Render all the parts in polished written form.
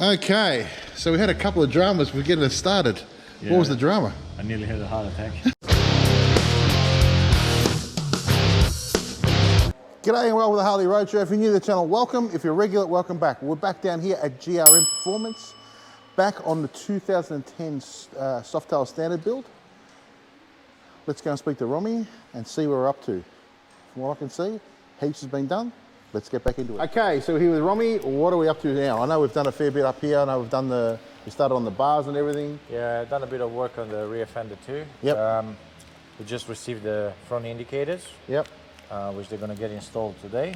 Okay, so we had a couple of dramas for getting us started. Yeah, what was the drama? I nearly had a heart attack. G'day and welcome to the Harley Road Show. If you're new to the channel, welcome. If you're regular, welcome back. We're back down here at GRM Performance, back on the 2010 Softail standard build. Let's go and speak to Romy and see where we're up to. From what I can see, heaps has been done. Let's get back into it. Okay, so we're here with Romy. What are we up to now? I know we've done a fair bit up here. I know we've done we started on the bars and everything. Yeah, I've done a bit of work on the rear fender too. Yep. We just received the front indicators. Yep. Which they're going to get installed today.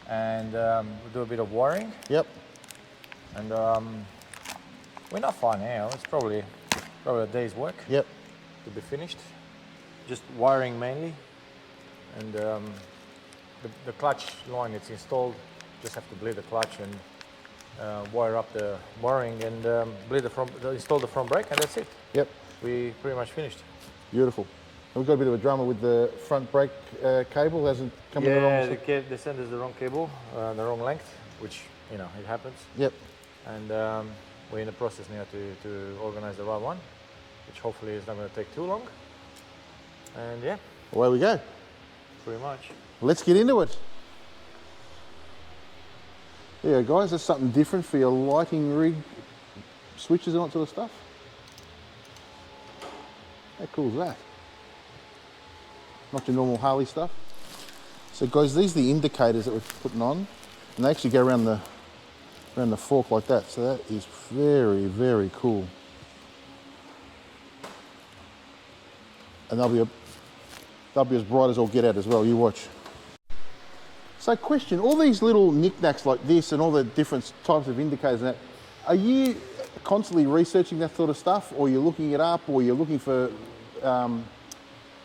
And we'll do a bit of wiring. Yep. And we're not far now. It's probably a day's work. Yep. To be finished. Just wiring mainly. And the clutch line it's installed, just have to bleed the clutch and wire up the wiring and install the front brake, and that's it. Yep. We pretty much finished. Beautiful. And we've got a bit of a drama with the front brake cable. Hasn't come in the wrong. Yeah, they sent us the wrong cable, the wrong length, which, you know, it happens. Yep. And we're in the process now to organize the right one, which hopefully is not going to take too long. And yeah. Away we go. Pretty much. Let's get into it. There you go, guys. That's something different for your lighting rig switches and that sort of stuff. How cool is that? Not your normal Harley stuff. So guys, these are the indicators that we're putting on, and they actually go around the fork like that. So that is very, very cool. And they'll be as bright as all get out as well. You watch. So question, all these little knickknacks like this and all the different types of indicators and that, are you constantly researching that sort of stuff, or you're looking it up, or you're looking for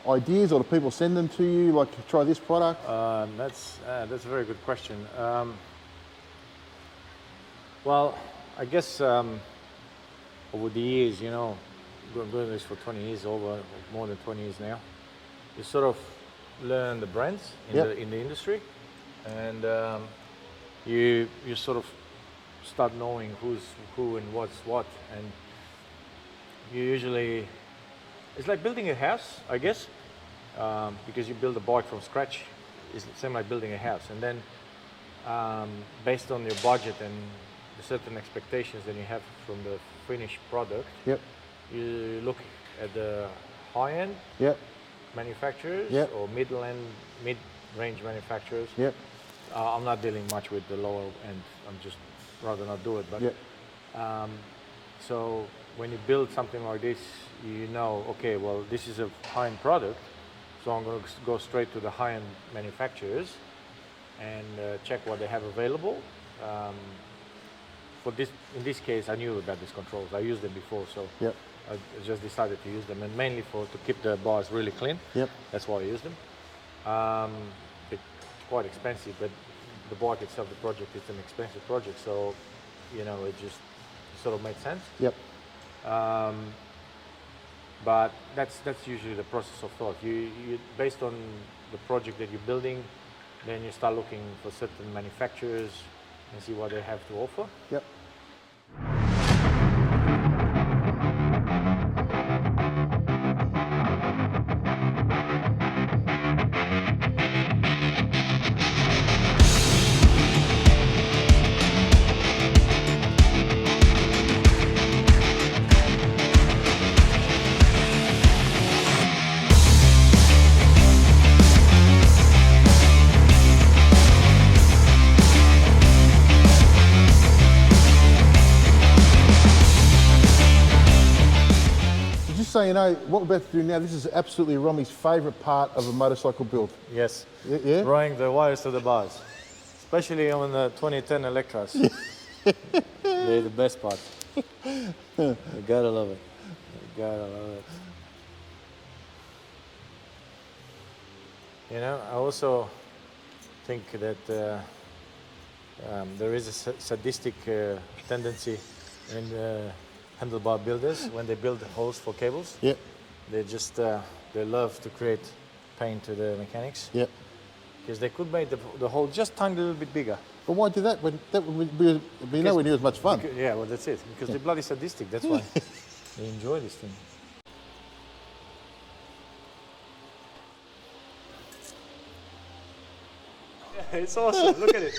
ideas, or do people send them to you, like try this product? That's a very good question. Well, I guess over the years, you know, I'm doing this for 20 years, more than 20 years now. You sort of learn the brands in the industry, and you sort of start knowing who's who and what's what, and you usually, it's like building a house, I guess, because you build a bike from scratch. It's the same like building a house, and then based on your budget and the certain expectations that you have from the finished product, you look at the high end manufacturers or mid-range manufacturers. I'm not dealing much with the lower end. I'm just rather not do it. But so when you build something like this, you know, okay, well, this is a high-end product, so I'm going to go straight to the high-end manufacturers and check what they have available. In this case, I knew about these controls. I used them before, so I just decided to use them, and mainly to keep the bars really clean. That's why I use them. It's quite expensive, but the bike itself, the project, it's an expensive project, so you know it sort of made sense. But that's usually the process of thought. You based on the project that you're building, then you start looking for certain manufacturers and see what they have to offer. So you know, what we're about to do now, this is absolutely Romy's favourite part of a motorcycle build. Yes. Yeah? Drawing the wires to the bars, especially on the 2010 Electras. They're the best part. You gotta love it. You gotta love it. You know, I also think that there is a sadistic tendency in handlebar builders when they build holes for cables. They just they love to create pain to the mechanics. Because they could make the hole just tiny little bit bigger. But why do that when that would be nowhere near as much fun? Yeah, well, that's it. Because they're bloody sadistic. That's why they enjoy this thing. Yeah, it's awesome. Look at it.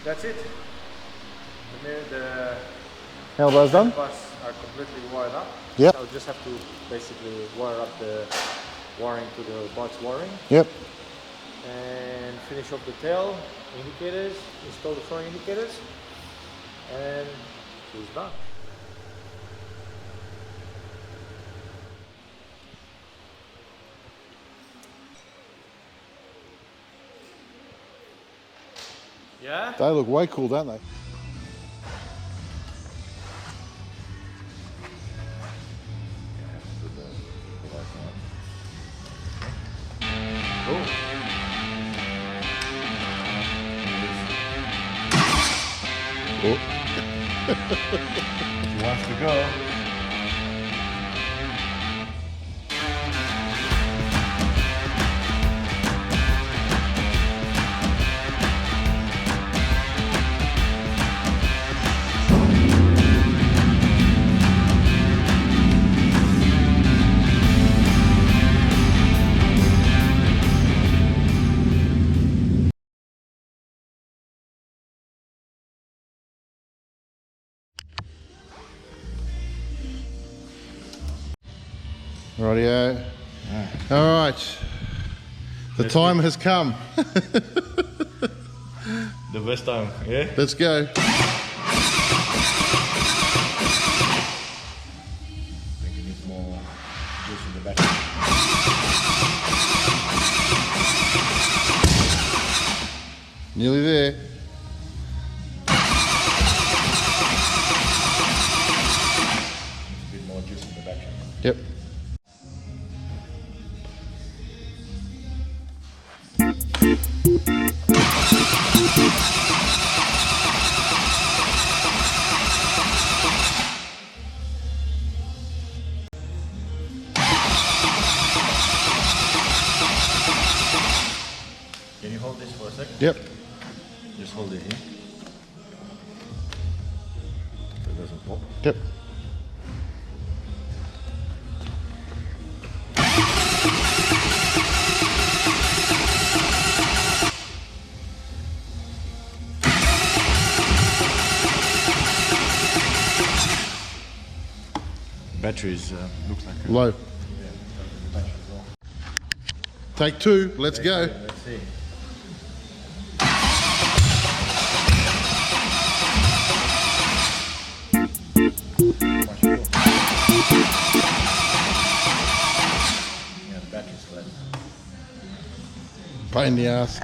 That's it. The Handlebars done? bars are completely wired up. Yep. I'll just have to basically wire up the wiring to the box wiring. Yep. And finish off the tail indicators, install the front indicators, and she's done. Yeah? They look way cool, don't they? Cool. Cool. She wants to go. Rightio. All right. The time has come. The best time, yeah? Let's go. I think it needs more juice in the battery. Nearly there. A bit more juice in the battery. Yep. Can you hold this for a second? Yep. Just hold it here. So it doesn't pop. Yep. Batteries looks like Low. Yeah, the battery as well. Take two. Let's go. Let's see. Yeah, the battery's flat. Pain in the ass.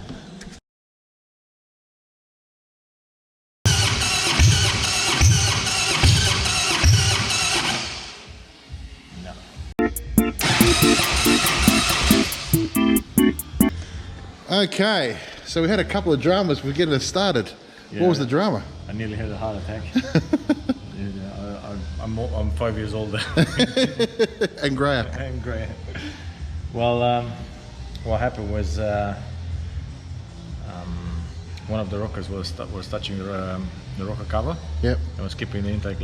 Okay, so we had a couple of dramas. We're getting it started. Yeah. What was the drama? I nearly had a heart attack. I'm 5 years older. And Graham. I'm great. Well, what happened was one of the rockers was touching the rocker cover. Yep. I was keeping the intake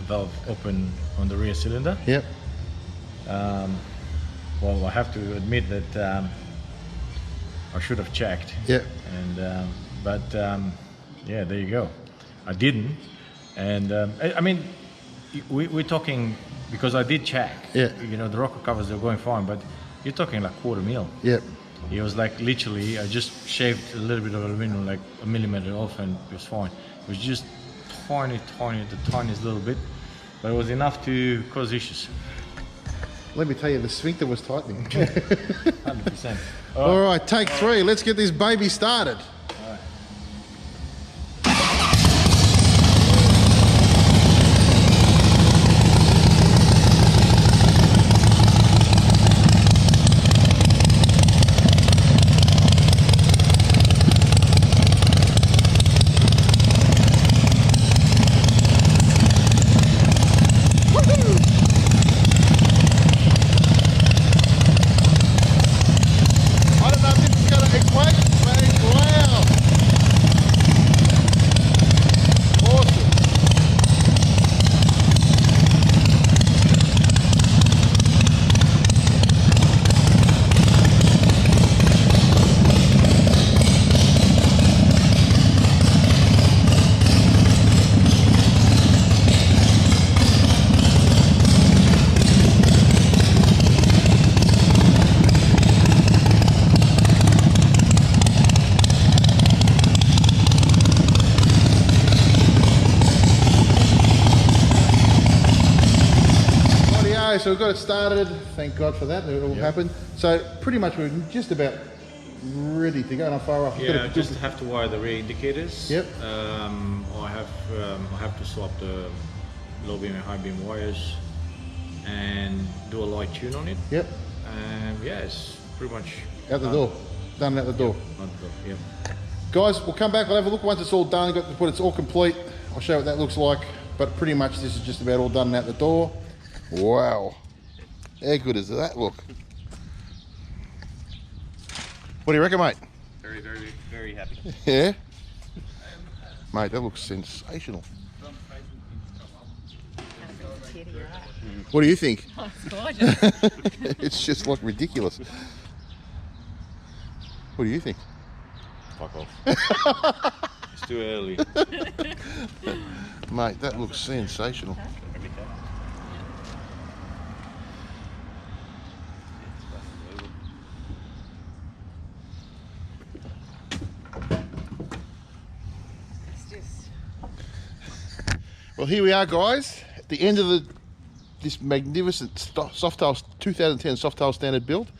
valve open on the rear cylinder. Yep. Well, I have to admit that I should have checked. Yep. And yeah, there you go. I didn't, and I mean, we're talking because I did check. Yeah. You know, the rocker covers are going fine, but you're talking like $0.25 mil. Yep. It was like literally, I just shaved a little bit of aluminum, like a millimeter off, and it was fine. It was just tiny, the tiniest little bit, but it was enough to cause issues. Let me tell you, the sphincter was tightening. 100%. All right, take three. Let's get this baby started. I don't know if this is going to equate, but it's loud. so we've got it started. Thank God for that. It all happened. So pretty much we're just about ready to go. Not far off. Yeah, I just have to wire the rear indicators. Yep. I have to swap the low beam and high beam wires and do a light tune on it. Yep. And yeah, it's pretty much Out the door. Done out the door. Out the door. Yeah. Guys, we'll come back. We'll have a look once it's all done. It's all complete. I'll show you what that looks like. But pretty much this is just about all done and out the door. Wow. How good does that look? What do you reckon, mate? Very, very, very happy. Yeah? Mate, that looks sensational. What do you think? Oh, it's gorgeous. It's just like ridiculous. What do you think? Fuck off. It's too early. Mate, that looks sensational. Well, here we are, guys, at the end of this magnificent Softail 2010 Softail standard build,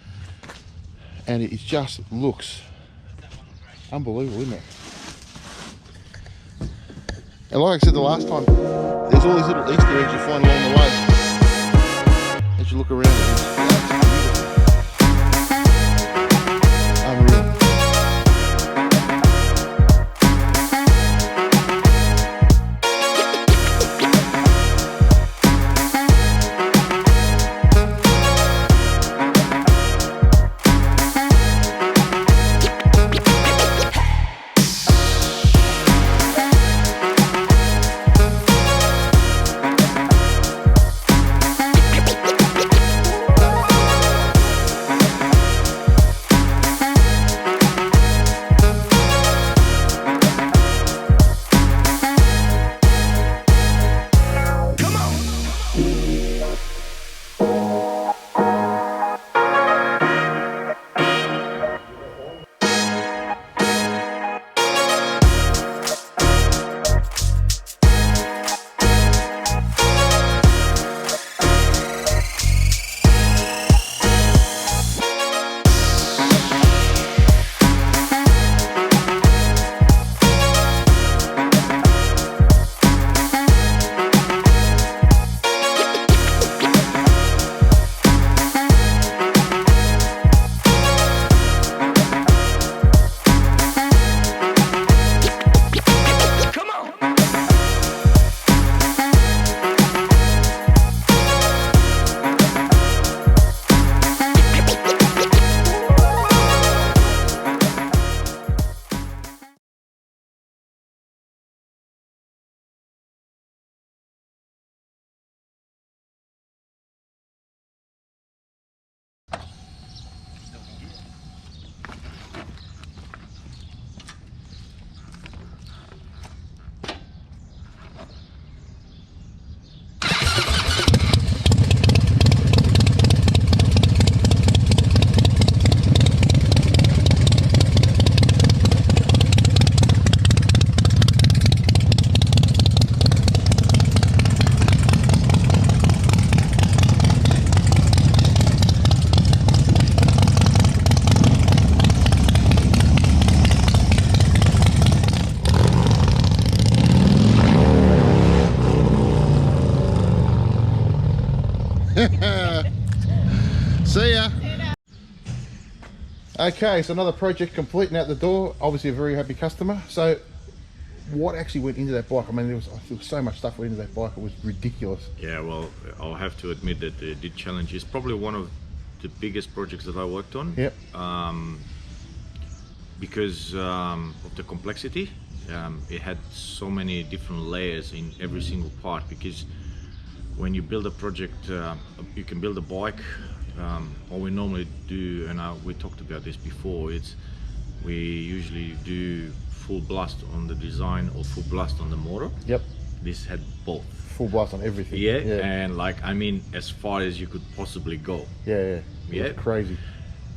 and it just looks unbelievable, isn't it? And like I said the last time, there's all these little Easter eggs you find along the way as you look around. Unreal. See ya. Okay, so another project complete and out the door. Obviously a very happy customer. So what actually went into that bike? I mean, there was so much stuff went into that bike, it was ridiculous. Yeah, well, I'll have to admit that the challenge is probably one of the biggest projects that I worked on. Yep. Because of the complexity. It had so many different layers in every single part, because when you build a project, you can build a bike. What we normally do, and we talked about this before, we usually do full blast on the design or full blast on the motor. Yep. This had both. Full blast on everything. Yeah, and like, I mean, as far as you could possibly go. Yeah. Yeah. Crazy.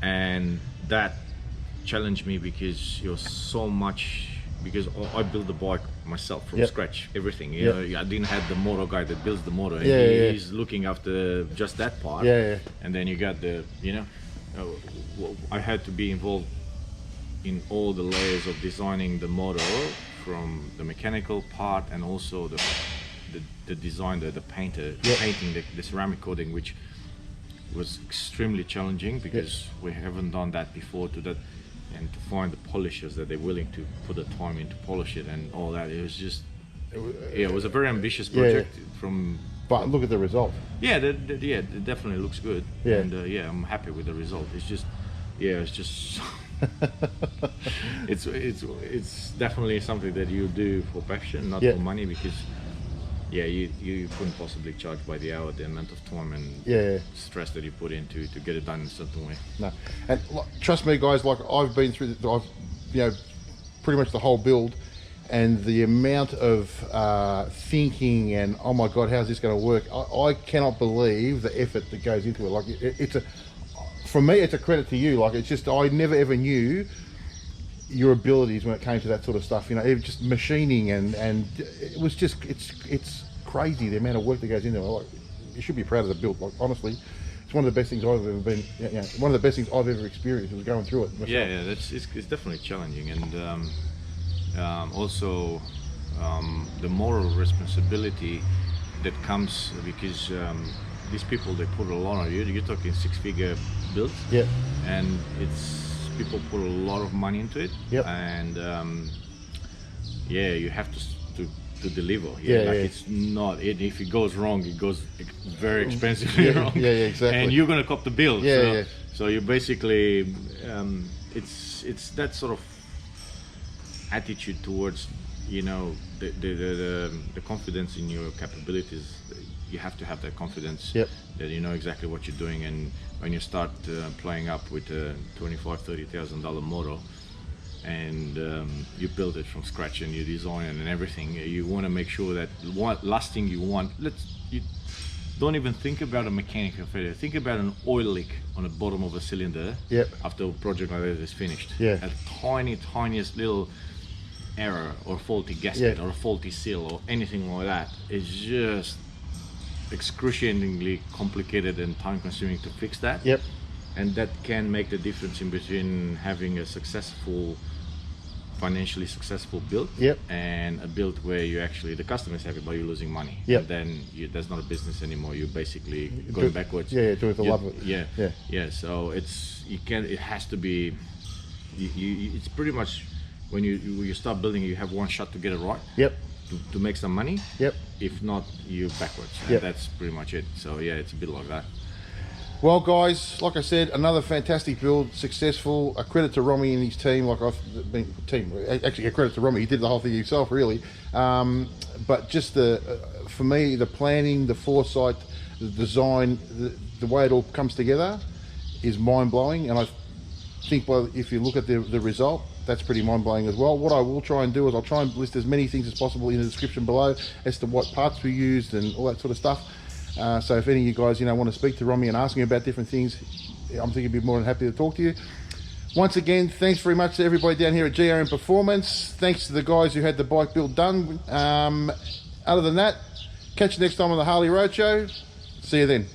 And that challenged me because you're so much because I built the bike myself from Yep. scratch, everything. You Yep. know, I didn't have the motor guy that builds the motor. And Yeah, he's looking after just that part. Yeah. And then you got the, I had to be involved in all the layers of designing the motor, from the mechanical part and also the design, the painting the ceramic coating, which was extremely challenging because we haven't done that before, and to find the polishers that they're willing to put the time in to polish it and all that. It was just, it was a very ambitious project. But look at the result. Yeah, it definitely looks good. Yeah. And I'm happy with the result. It's just, it's definitely something that you do for passion, not for money, because you couldn't possibly charge by the hour the amount of time and stress that you put into to get it done in a certain way. No, and trust me, guys. Like I've been through, pretty much the whole build, and the amount of thinking and oh my god, how's this going to work? I cannot believe the effort that goes into it. Like for me, it's a credit to you. Like it's just, I never ever knew your abilities when it came to that sort of stuff. Even just machining and it was just, it's crazy the amount of work that goes into it. Like, you should be proud of the build. Like honestly, it's one of the best things I've ever been. One of the best things I've ever experienced was going through it myself. Yeah, it's definitely challenging, and also the moral responsibility that comes because these people, they put a lot on you. You're talking 6-figure builds, and people put a lot of money into it, and you have to deliver. It's not it. If it goes wrong, it goes very expensively wrong. Exactly. And you're gonna cop the bill. So you basically, it's that sort of attitude towards the confidence in your capabilities. You have to have that confidence that you know exactly what you're doing, and when you start playing up with a $25,000-$30,000 motor, and you build it from scratch and you design it and everything, you want to make sure that last thing you want, you don't even think about a mechanical failure. Think about an oil leak on the bottom of a cylinder after a project like that is finished. A tiniest little error or faulty gasket or a faulty seal or anything like that is just excruciatingly complicated and time consuming to fix that. And that can make the difference in between having a financially successful build and a build where you actually, the customer is happy but you're losing money. And then that's not a business anymore. You're basically going backwards. Do it for love of it. So it has to be, it's pretty much when you start building, you have one shot to get it right. To make some money. If not, you're backwards. And that's pretty much it. So it's a bit like that. Well, guys, like I said, another fantastic build, successful. A credit to Romy and his team. Actually, a credit to Romy. He did the whole thing himself, really. But just for me, the planning, the foresight, the design, the way it all comes together is mind blowing. And I think, if you look at the result, that's pretty mind-blowing as well. What I will try and do is I'll try and list as many things as possible in the description below as to what parts we used and all that sort of stuff. So if any of you guys want to speak to Romy and ask me about different things, I'm thinking he'd be more than happy to talk to you. Once again, thanks very much to everybody down here at GRM Performance. Thanks to the guys who had the bike build done. Other than that, catch you next time on the Harley Roadshow. See you then.